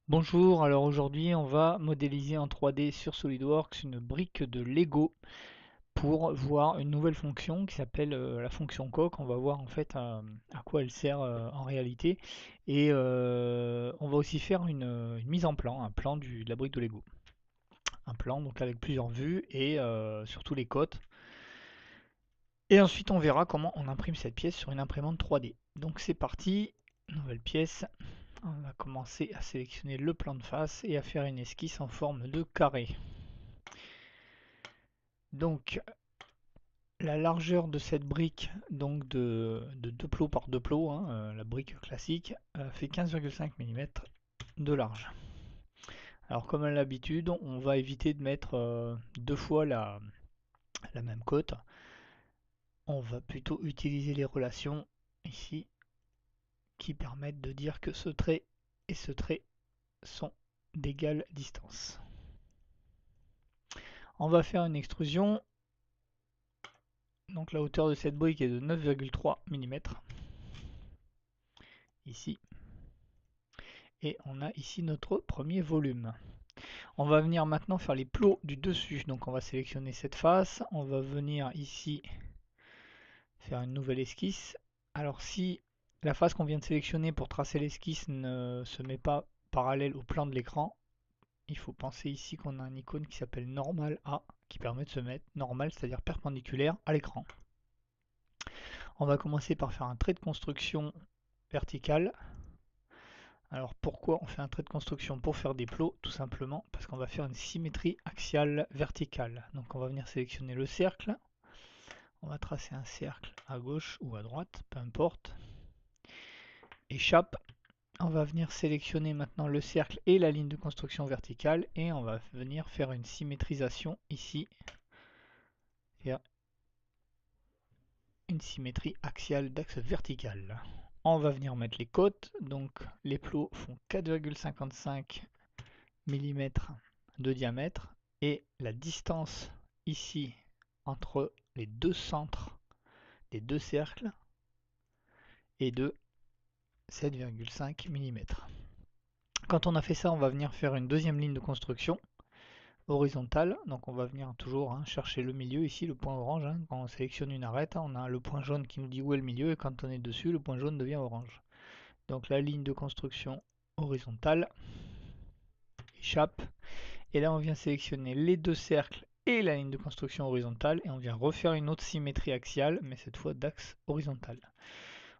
Bonjour, alors aujourd'hui on va modéliser en 3D sur SolidWorks une brique de Lego pour voir une nouvelle fonction qui s'appelle la fonction coque. On va voir en fait à quoi elle sert en réalité et on va aussi faire une mise en plan, un plan de la brique de Lego. Un plan donc avec plusieurs vues et surtout les côtes. Et ensuite on verra comment on imprime cette pièce sur une imprimante 3D. Donc c'est parti, nouvelle pièce. On va commencer à sélectionner le plan de face et à faire une esquisse en forme de carré. Donc la largeur de cette brique, donc de 2 plots par 2 plots, hein, la brique classique, fait 15,5 mm de large. Alors comme à l'habitude, on va éviter de mettre deux fois la même côte. On va plutôt utiliser les relations ici qui permettent de dire que ce trait et ce trait sont d'égale distance. On va faire une extrusion. Donc la hauteur de cette brique est de 9,3 mm ici. Et on a ici notre premier volume. On va venir maintenant faire les plots du dessus. Donc on va sélectionner cette face. On va venir ici faire une nouvelle esquisse. Alors si la face qu'on vient de sélectionner pour tracer l'esquisse ne se met pas parallèle au plan de l'écran, il faut penser ici qu'on a une icône qui s'appelle Normal A qui permet de se mettre normal, c'est-à-dire perpendiculaire à l'écran. On va commencer par faire un trait de construction vertical. Alors pourquoi on fait un trait de construction pour faire des plots? Tout simplement parce qu'on va faire une symétrie axiale verticale. Donc on va venir sélectionner le cercle. On va tracer un cercle à gauche ou à droite, peu importe. Échappe. On va venir sélectionner maintenant le cercle et la ligne de construction verticale et on va venir faire une symétrisation ici. Faire une symétrie axiale d'axe vertical. On va venir mettre les côtes. Donc les plots font 4,55 mm de diamètre et la distance ici entre les deux centres des deux cercles est de 7,5 mm. Quand on a fait ça, on va venir faire une deuxième ligne de construction horizontale. Donc on va venir toujours chercher le milieu ici, le point orange. Quand on sélectionne une arête, on a le point jaune qui nous dit où est le milieu et quand on est dessus, le point jaune devient orange. Donc la ligne de construction horizontale échappe. Et là, on vient sélectionner les deux cercles et la ligne de construction horizontale et on vient refaire une autre symétrie axiale, mais cette fois d'axe horizontal.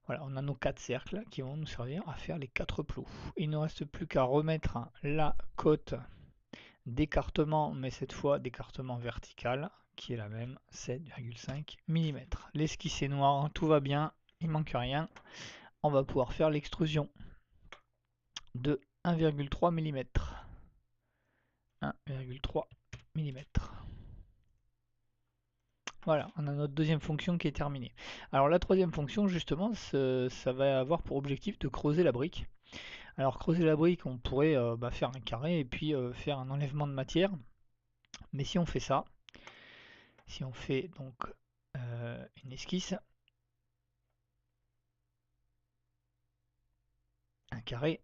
Voilà, on a nos 4 cercles qui vont nous servir à faire les 4 plots. Il ne reste plus qu'à remettre la côte d'écartement, mais cette fois d'écartement vertical, qui est la même, 7,5 mm. L'esquisse est noire, tout va bien, il manque rien. On va pouvoir faire l'extrusion de 1,3 mm. 1,3 mm. Voilà, on a notre deuxième fonction qui est terminée. Alors la troisième fonction, justement, ça va avoir pour objectif de creuser la brique. Alors creuser la brique, on pourrait faire un carré et puis faire un enlèvement de matière. Mais si on fait ça, si on fait donc une esquisse, un carré,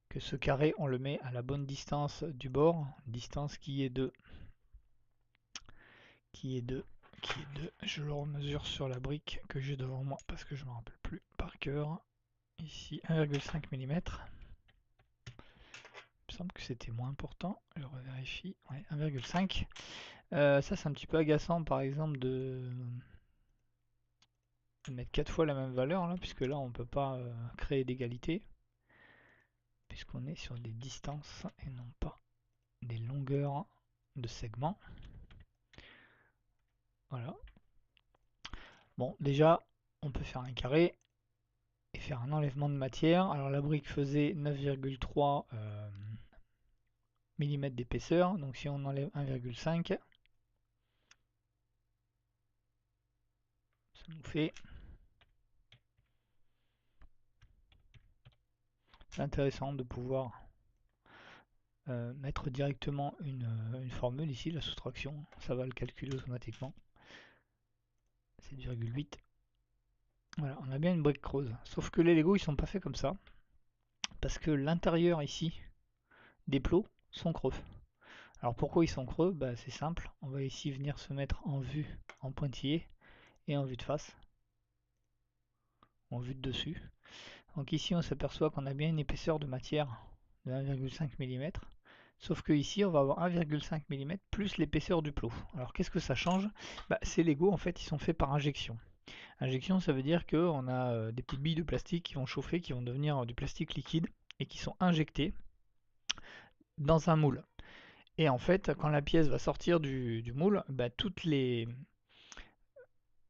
que ce carré on le met à la bonne distance du bord, distance je le remesure sur la brique que j'ai devant moi parce que je ne me rappelle plus par cœur. Ici 1,5 mm. Il me semble que c'était moins important, je revérifie, ouais, 1,5. Ça c'est un petit peu agaçant par exemple de mettre 4 fois la même valeur là, puisque là on peut pas créer d'égalité, puisqu'on est sur des distances et non pas des longueurs de segments. Voilà. Bon, déjà on peut faire un carré et faire un enlèvement de matière. Alors la brique faisait 9,3 mm d'épaisseur, donc si on enlève 1,5, ça nous fait... C'est intéressant de pouvoir mettre directement une formule ici, la soustraction, ça va le calculer automatiquement. 7,8. Voilà, on a bien une brique creuse. Sauf que les Lego ils sont pas faits comme ça. Parce que l'intérieur ici des plots sont creux. Alors pourquoi ils sont creux? Bah, c'est simple. On va ici venir se mettre en vue en pointillé et en vue de face. En vue de dessus. Donc ici on s'aperçoit qu'on a bien une épaisseur de matière de 1,5 mm. Sauf que ici on va avoir 1,5 mm plus l'épaisseur du plot. Alors qu'est-ce que ça change? Bah, ces Lego en fait ils sont faits par injection. Injection ça veut dire qu'on a des petites billes de plastique qui vont chauffer, qui vont devenir du plastique liquide et qui sont injectées dans un moule. Et en fait quand la pièce va sortir du moule, bah,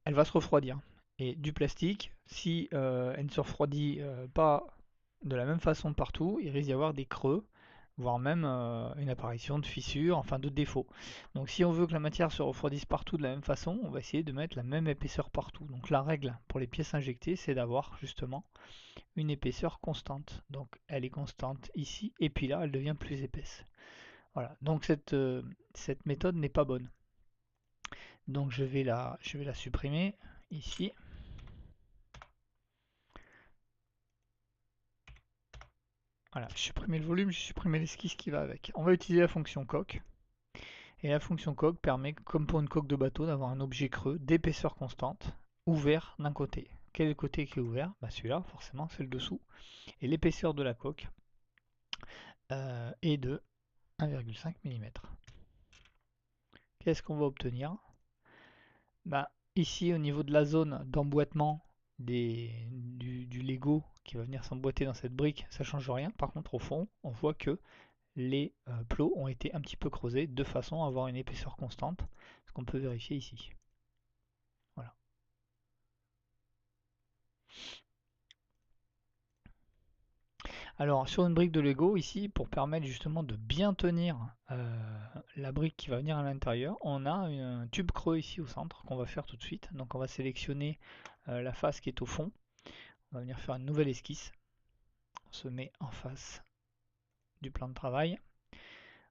elle va se refroidir. Et du plastique, si elle ne se refroidit pas de la même façon partout, il risque d'y avoir des creux, voire même une apparition de fissures, enfin de défauts. Donc si on veut que la matière se refroidisse partout de la même façon, on va essayer de mettre la même épaisseur partout. Donc la règle pour les pièces injectées, c'est d'avoir justement une épaisseur constante. Donc elle est constante ici, et puis là, elle devient plus épaisse. Voilà, donc cette méthode n'est pas bonne. Donc je vais la supprimer ici. Voilà, j'ai supprimé le volume, j'ai supprimé l'esquisse qui va avec. On va utiliser la fonction coque. Et la fonction coque permet, comme pour une coque de bateau, d'avoir un objet creux d'épaisseur constante, ouvert d'un côté. Quel est le côté qui est ouvert? Bah celui-là, forcément, c'est le dessous. Et l'épaisseur de la coque est de 1,5 mm. Qu'est-ce qu'on va obtenir? Bah, ici, au niveau de la zone d'emboîtement du Lego qui va venir s'emboîter dans cette brique, ça ne change rien. Par contre, au fond, on voit que les plots ont été un petit peu creusés de façon à avoir une épaisseur constante, ce qu'on peut vérifier ici. Voilà. Alors sur une brique de Lego ici, pour permettre justement de bien tenir la brique qui va venir à l'intérieur, on a un tube creux ici au centre qu'on va faire tout de suite. Donc on va sélectionner la face qui est au fond. On va venir faire une nouvelle esquisse. On se met en face du plan de travail.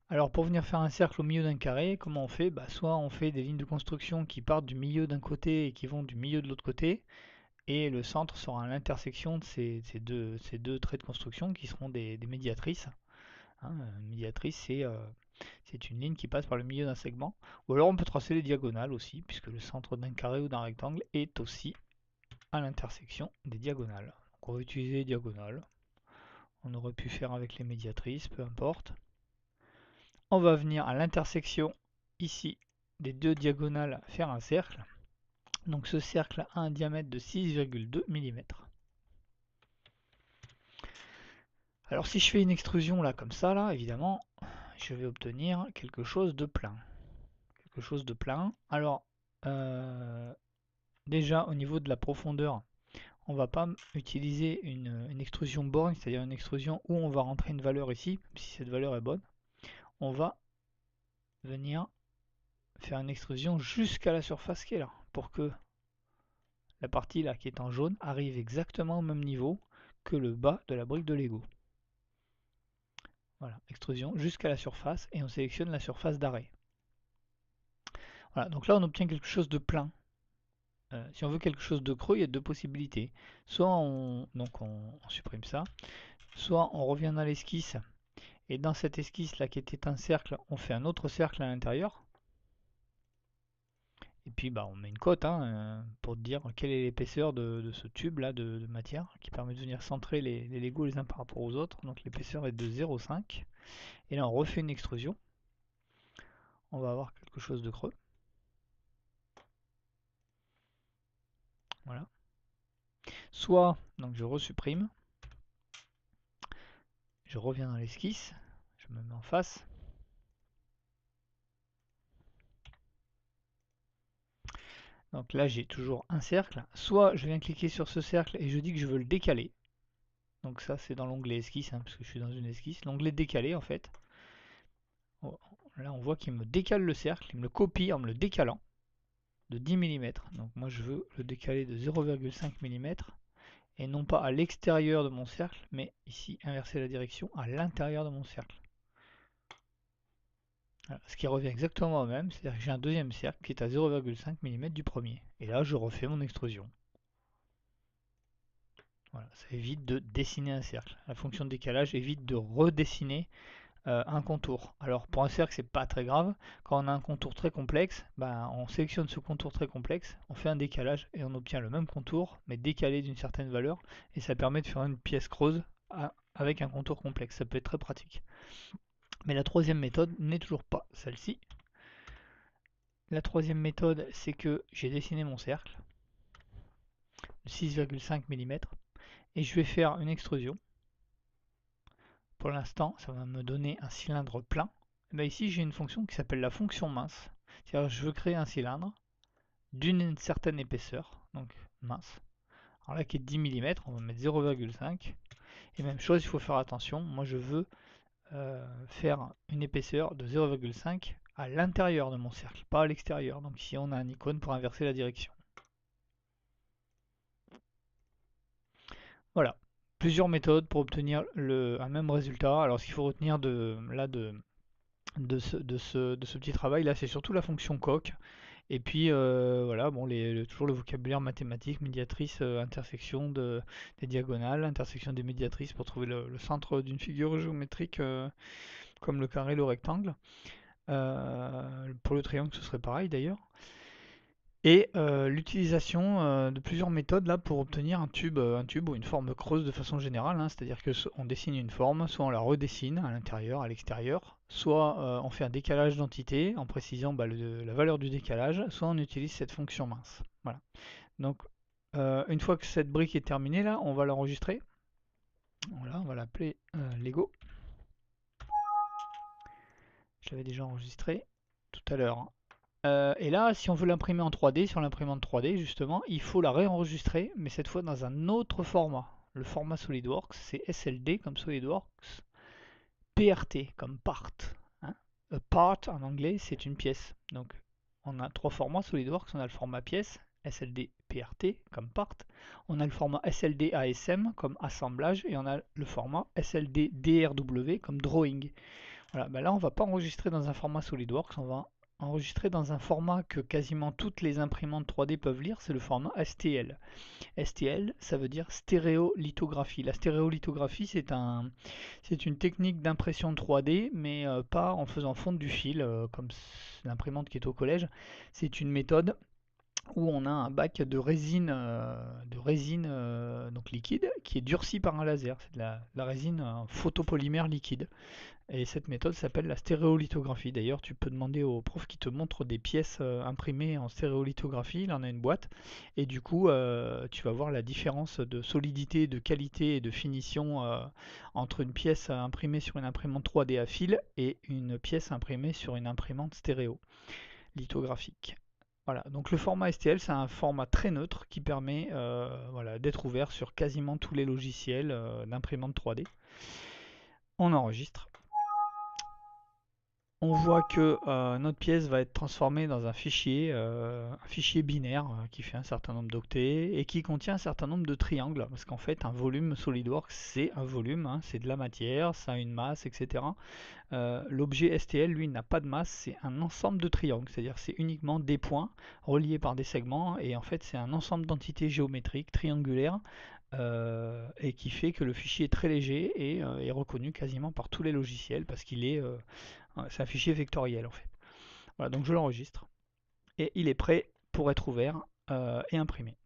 Alors pour venir faire un cercle au milieu d'un carré, comment on fait? Bah, soit on fait des lignes de construction qui partent du milieu d'un côté et qui vont du milieu de l'autre côté, et le centre sera à l'intersection de ces deux traits de construction qui seront des médiatrices. Hein, une médiatrice, c'est une ligne qui passe par le milieu d'un segment. Ou alors on peut tracer les diagonales aussi, puisque le centre d'un carré ou d'un rectangle est aussi à l'intersection des diagonales. Donc on va utiliser les diagonales. On aurait pu faire avec les médiatrices, peu importe. On va venir à l'intersection ici des deux diagonales faire un cercle. Donc ce cercle a un diamètre de 6,2 mm. Alors si je fais une extrusion là comme ça, là, évidemment, je vais obtenir quelque chose de plein. Quelque chose de plein. Alors, déjà au niveau de la profondeur, on va pas utiliser une extrusion borgne, c'est-à-dire une extrusion où on va rentrer une valeur ici, si cette valeur est bonne. On va venir faire une extrusion jusqu'à la surface qui est là, pour que la partie là qui est en jaune arrive exactement au même niveau que le bas de la brique de Lego. Voilà, extrusion jusqu'à la surface et on sélectionne la surface d'arrêt. Voilà, donc là on obtient quelque chose de plein. Si on veut quelque chose de creux, il y a deux possibilités. Soit on supprime ça, soit on revient dans l'esquisse et dans cette esquisse là qui était un cercle, on fait un autre cercle à l'intérieur. Et puis bah, on met une cote pour dire quelle est l'épaisseur de ce tube là de matière qui permet de venir centrer les Lego les uns par rapport aux autres. Donc l'épaisseur est de 0,5. Et là on refait une extrusion. On va avoir quelque chose de creux. Voilà. Soit, donc je resupprime, je reviens dans l'esquisse, je me mets en face. Donc là j'ai toujours un cercle. Soit je viens cliquer sur ce cercle et je dis que je veux le décaler. Donc ça c'est dans l'onglet esquisse, parce que je suis dans une esquisse. L'onglet décaler en fait. Là on voit qu'il me décale le cercle, il me le copie en me le décalant de 10 mm. Donc moi je veux le décaler de 0,5 mm et non pas à l'extérieur de mon cercle, mais ici inverser la direction à l'intérieur de mon cercle. Voilà, ce qui revient exactement au même, c'est-à-dire que j'ai un deuxième cercle qui est à 0,5 mm du premier. Et là je refais mon extrusion. Ça évite de dessiner un cercle. La fonction de décalage évite de redessiner un contour. Alors pour un cercle, c'est pas très grave. Quand on a un contour très complexe, ben, on sélectionne ce contour très complexe, on fait un décalage et on obtient le même contour, mais décalé d'une certaine valeur, et ça permet de faire une pièce creuse avec un contour complexe. Ça peut être très pratique. Mais la troisième méthode n'est toujours pas celle-ci. La troisième méthode, c'est que j'ai dessiné mon cercle de 6,5 mm et je vais faire une extrusion. Pour l'instant, ça va me donner un cylindre plein. Et bien ici, j'ai une fonction qui s'appelle la fonction mince. C'est-à-dire, je veux créer un cylindre d'une certaine épaisseur, donc mince. Alors là, qui est 10 mm, on va mettre 0,5. Et même chose, il faut faire attention. Moi, je veux faire une épaisseur de 0,5 à l'intérieur de mon cercle, pas à l'extérieur. Donc ici, on a un icône pour inverser la direction. Voilà, plusieurs méthodes pour obtenir un même résultat. Alors ce qu'il faut retenir de ce petit travail là, c'est surtout la fonction coq. Et puis voilà, bon, toujours le vocabulaire mathématique, médiatrice, intersection des diagonales, intersection des médiatrices pour trouver le centre d'une figure géométrique comme le carré, le rectangle. Pour le triangle, ce serait pareil d'ailleurs. Et l'utilisation de plusieurs méthodes là pour obtenir un tube ou une forme creuse de façon générale, hein. C'est-à-dire que on dessine une forme, soit on la redessine à l'intérieur, à l'extérieur, soit on fait un décalage d'entité en précisant la valeur du décalage, soit on utilise cette fonction mince. Voilà. Donc une fois que cette brique est terminée là, on va l'enregistrer. Voilà, on va l'appeler Lego. Je l'avais déjà enregistré tout à l'heure, hein. Et là, si on veut l'imprimer en 3D, sur l'imprimante 3D, justement, il faut la réenregistrer, mais cette fois dans un autre format. Le format SolidWorks, c'est SLD comme SolidWorks, PRT comme part, hein. A part en anglais, c'est une pièce. Donc, on a trois formats SolidWorks. On a le format pièce, SLD PRT comme part. On a le format SLD ASM comme assemblage. Et on a le format SLD DRW comme drawing. Voilà, ben là, on ne va pas enregistrer dans un format SolidWorks, on va enregistrer dans un format que quasiment toutes les imprimantes 3D peuvent lire, c'est le format STL. STL, ça veut dire stéréolithographie. La stéréolithographie, c'est une technique d'impression 3D, mais pas en faisant fondre du fil, comme l'imprimante qui est au collège. C'est une méthode où on a un bac de résine, donc liquide, qui est durci par un laser. C'est de la résine photopolymère liquide. Et cette méthode s'appelle la stéréolithographie. D'ailleurs, tu peux demander au prof qui te montre des pièces imprimées en stéréolithographie. Il en a une boîte. Et du coup, tu vas voir la différence de solidité, de qualité et de finition entre une pièce imprimée sur une imprimante 3D à fil et une pièce imprimée sur une imprimante stéréo lithographique. Voilà, donc le format STL, c'est un format très neutre qui permet voilà, d'être ouvert sur quasiment tous les logiciels d'imprimante 3D. On enregistre. On voit que notre pièce va être transformée dans un fichier binaire qui fait un certain nombre d'octets et qui contient un certain nombre de triangles. Parce qu'en fait, un volume SolidWorks, c'est un volume, hein, c'est de la matière, ça a une masse, etc. L'objet STL, lui, n'a pas de masse, c'est un ensemble de triangles. C'est-à-dire c'est uniquement des points reliés par des segments. Et en fait, c'est un ensemble d'entités géométriques triangulaires et qui fait que le fichier est très léger et est reconnu quasiment par tous les logiciels parce qu'il est c'est un fichier vectoriel en fait. Voilà, donc je l'enregistre et il est prêt pour être ouvert et imprimé.